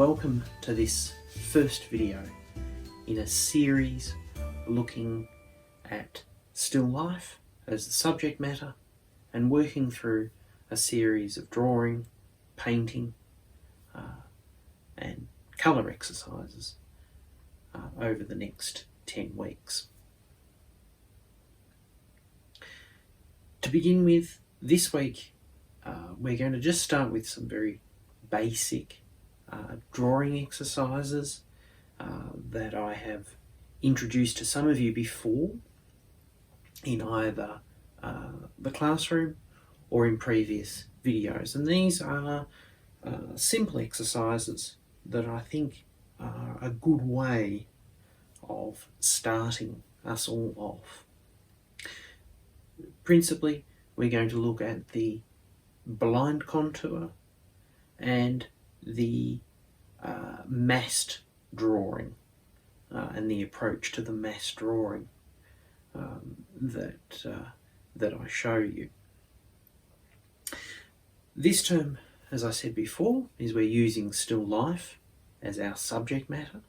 welcome to this first video in a series looking at still life as the subject matter and working through a series of drawing, painting and colour exercises over the next 10 weeks. To begin with, this week we're going to just start with some very basic drawing exercises that I have introduced to some of you before in either the classroom or in previous videos. And these are simple exercises that I think are a good way of starting us all off. Principally, we're going to look at the blind contour and the massed drawing and the approach to the massed drawing that I show you. This term, as I said before, is we're using still life as our subject matter.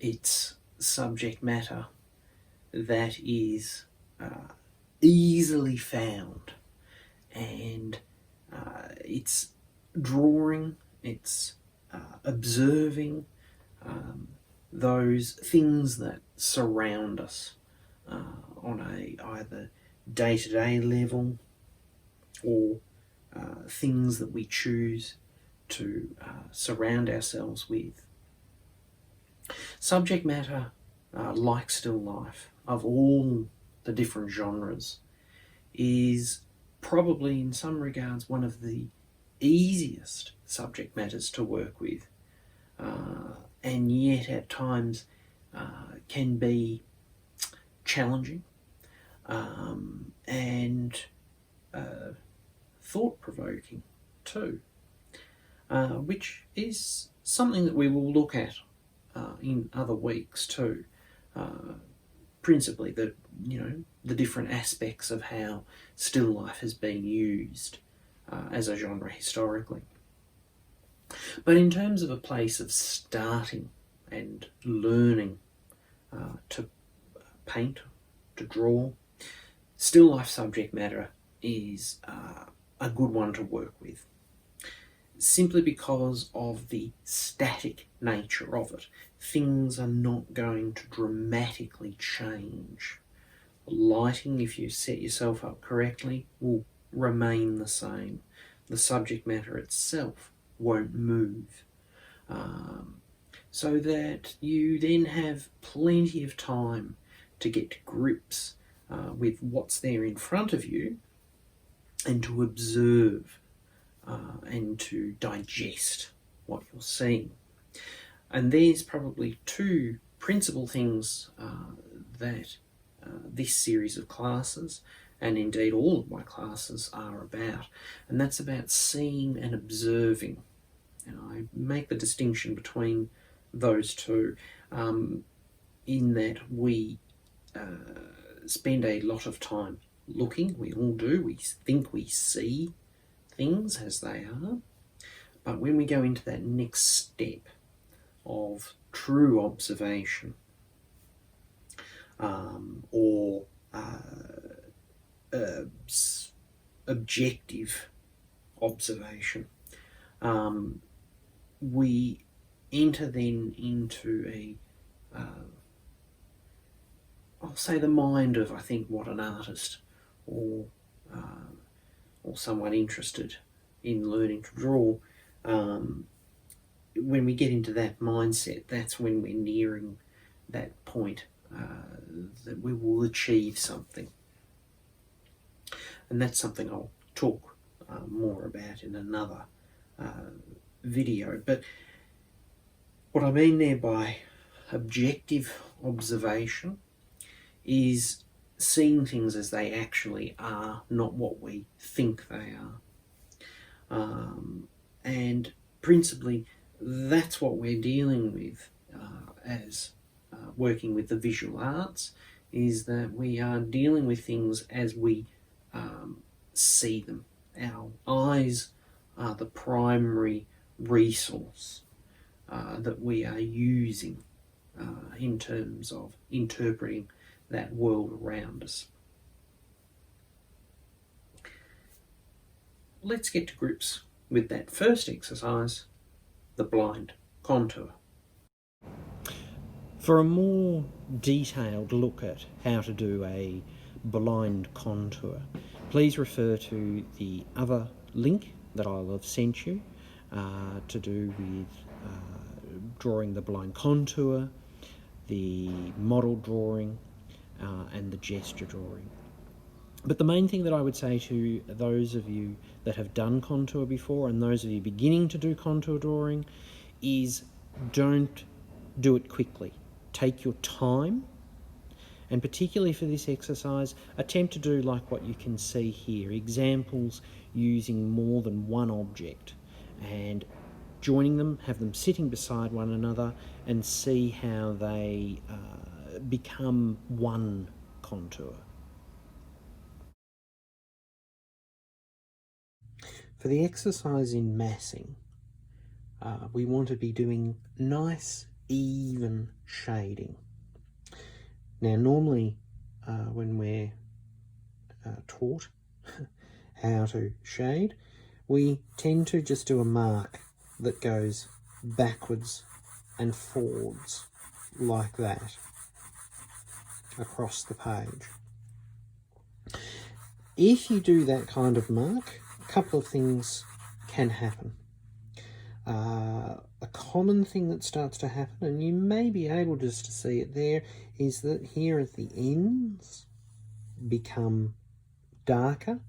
It's subject matter that is easily found, and it's drawing, it's observing those things that surround us on a either day-to-day level or things that we choose to surround ourselves with. Subject matter, like still life, of all the different genres, is probably in some regards one of the easiest subject matters to work with, and yet at times can be challenging and thought-provoking too, which is something that we will look at in other weeks too. Principally the different aspects of how still life has been used as a genre historically. But in terms of a place of starting and learning to paint, to draw, still life subject matter is a good one to work with, simply because of the static nature of it. Things are not going to dramatically change. Lighting, if you set yourself up correctly, will remain the same. The subject matter itself won't move. So that you then have plenty of time to get to grips with what's there in front of you and to observe and to digest what you're seeing. And there's probably two principal things that this series of classes, and indeed all of my classes, are about. And that's about seeing and observing. And I make the distinction between those two in that we spend a lot of time looking. We all do. We think we see things as they are. But when we go into that next step of true observation or objective observation, we enter then into I'll say the mind of, I think, what an artist or someone interested in learning to draw, when we get into that mindset, that's when we're nearing that point that we will achieve something. And that's something I'll talk more about in another video. But what I mean there by objective observation is seeing things as they actually are, not what we think they are. And principally, that's what we're dealing with as working with the visual arts, is that we are dealing with things as we see them. Our eyes are the primary resource that we are using in terms of interpreting that world around us. Let's get to grips with that first exercise, the blind contour. For a more detailed look at how to do a blind contour, please refer to the other link that I'll have sent you to do with drawing the blind contour, the model drawing, and the gesture drawing. But the main thing that I would say to those of you that have done contour before and those of you beginning to do contour drawing is don't do it quickly. Take your time, and particularly for this exercise, attempt to do like what you can see here, examples using more than one object, and joining them, have them sitting beside one another, and see how they become one contour. For the exercise in massing, we want to be doing nice, even shading. Now, normally when we're taught how to shade, we tend to just do a mark that goes backwards and forwards like that across the page. If you do that kind of mark, a couple of things can happen. A common thing that starts to happen, and you may be able just to see it there, is that here at the ends become darker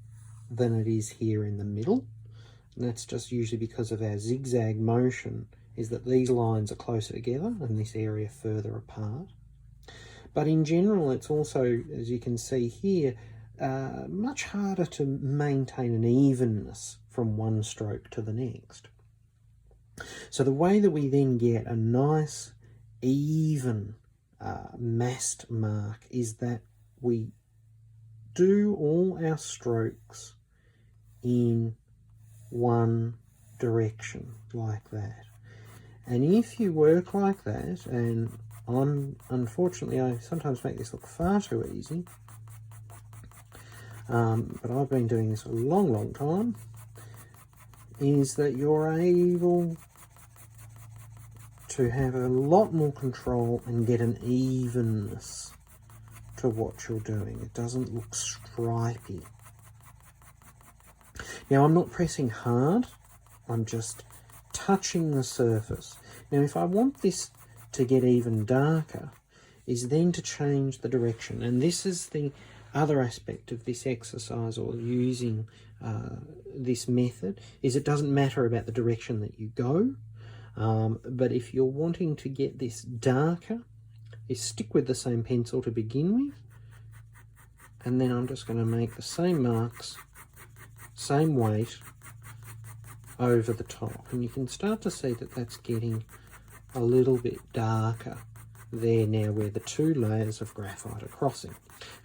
than it is here in the middle. And that's just usually because of our zigzag motion, is that these lines are closer together and this area further apart. But in general, it's also, as you can see here, much harder to maintain an evenness from one stroke to the next. So the way that we then get a nice, even massed mark is that we do all our strokes in one direction like that. And if you work like that, and unfortunately I sometimes make this look far too easy, but I've been doing this a long time, is that you're able to have a lot more control and get an evenness to what you're doing. It doesn't look stripy. Now, I'm not pressing hard, I'm just touching the surface. Now, if I want this to get even darker, is then to change the direction. And this is the other aspect of this exercise, or using this method, is it doesn't matter about the direction that you go. But if you're wanting to get this darker, is stick with the same pencil to begin with, and then I'm just going to make the same marks, same weight over the top, and you can start to see that that's getting a little bit darker there now where the two layers of graphite are crossing.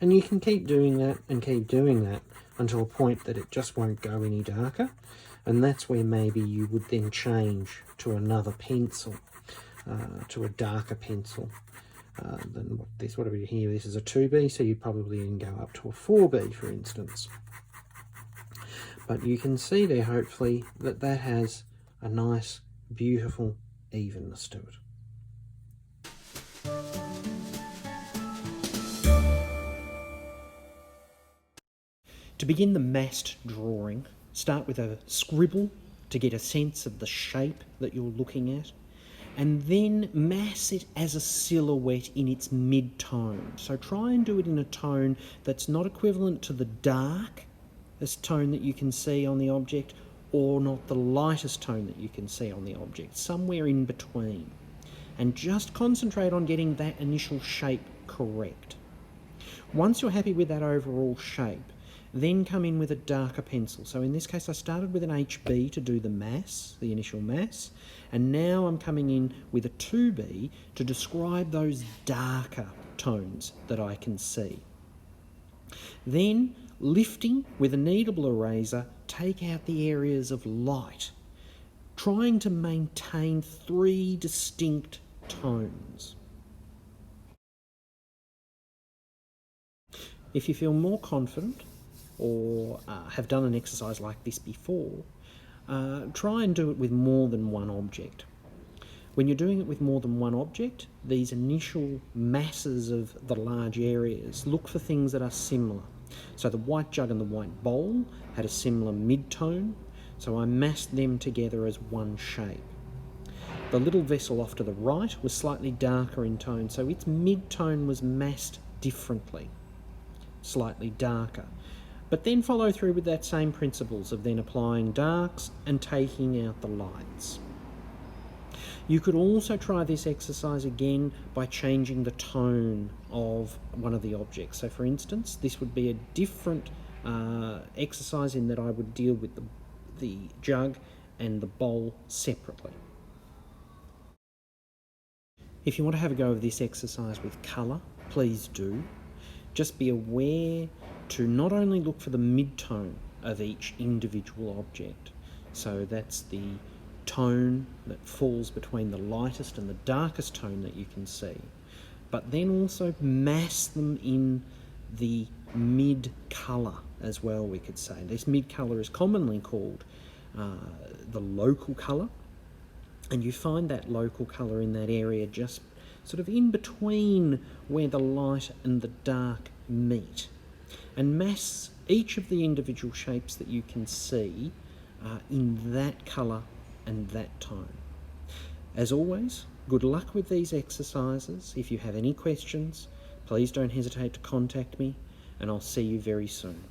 And you can keep doing that and keep doing that until a point that it just won't go any darker. And that's where maybe you would then change to another pencil, to a darker pencil than what we do here. This is a 2B, so you'd probably then go up to a 4B, for instance. But you can see there, hopefully, that that has a nice, beautiful evenness to it. To begin the massed drawing, start with a scribble to get a sense of the shape that you're looking at, and then mass it as a silhouette in its mid-tone. So try and do it in a tone that's not equivalent to the darkest tone that you can see on the object, or not the lightest tone that you can see on the object, somewhere in between. And just concentrate on getting that initial shape correct. Once you're happy with that overall shape, then come in with a darker pencil. So in this case I started with an HB to do the mass, the initial mass, and now I'm coming in with a 2B to describe those darker tones that I can see. Then lifting with a kneadable eraser take out the areas of light, trying to maintain 3 distinct tones. If you feel more confident or have done an exercise like this before, try and do it with more than one object. When you're doing it with more than one object, these initial masses of the large areas, look for things that are similar. So the white jug and the white bowl had a similar mid-tone, so I massed them together as one shape. The little vessel off to the right was slightly darker in tone, so its mid-tone was massed differently, slightly darker. But then follow through with that same principles of then applying darks and taking out the lights. You could also try this exercise again by changing the tone of one of the objects. So for instance, this would be a different exercise in that I would deal with the jug and the bowl separately. If you want to have a go of this exercise with colour, please do. Just be aware to not only look for the mid-tone of each individual object, so that's the tone that falls between the lightest and the darkest tone that you can see, but then also mass them in the mid-colour as well, we could say. This mid-colour is commonly called the local colour, and you find that local colour in that area just sort of in between where the light and the dark meet, and mass each of the individual shapes that you can see in that colour and that tone. As always, good luck with these exercises. If you have any questions, please don't hesitate to contact me, and I'll see you very soon.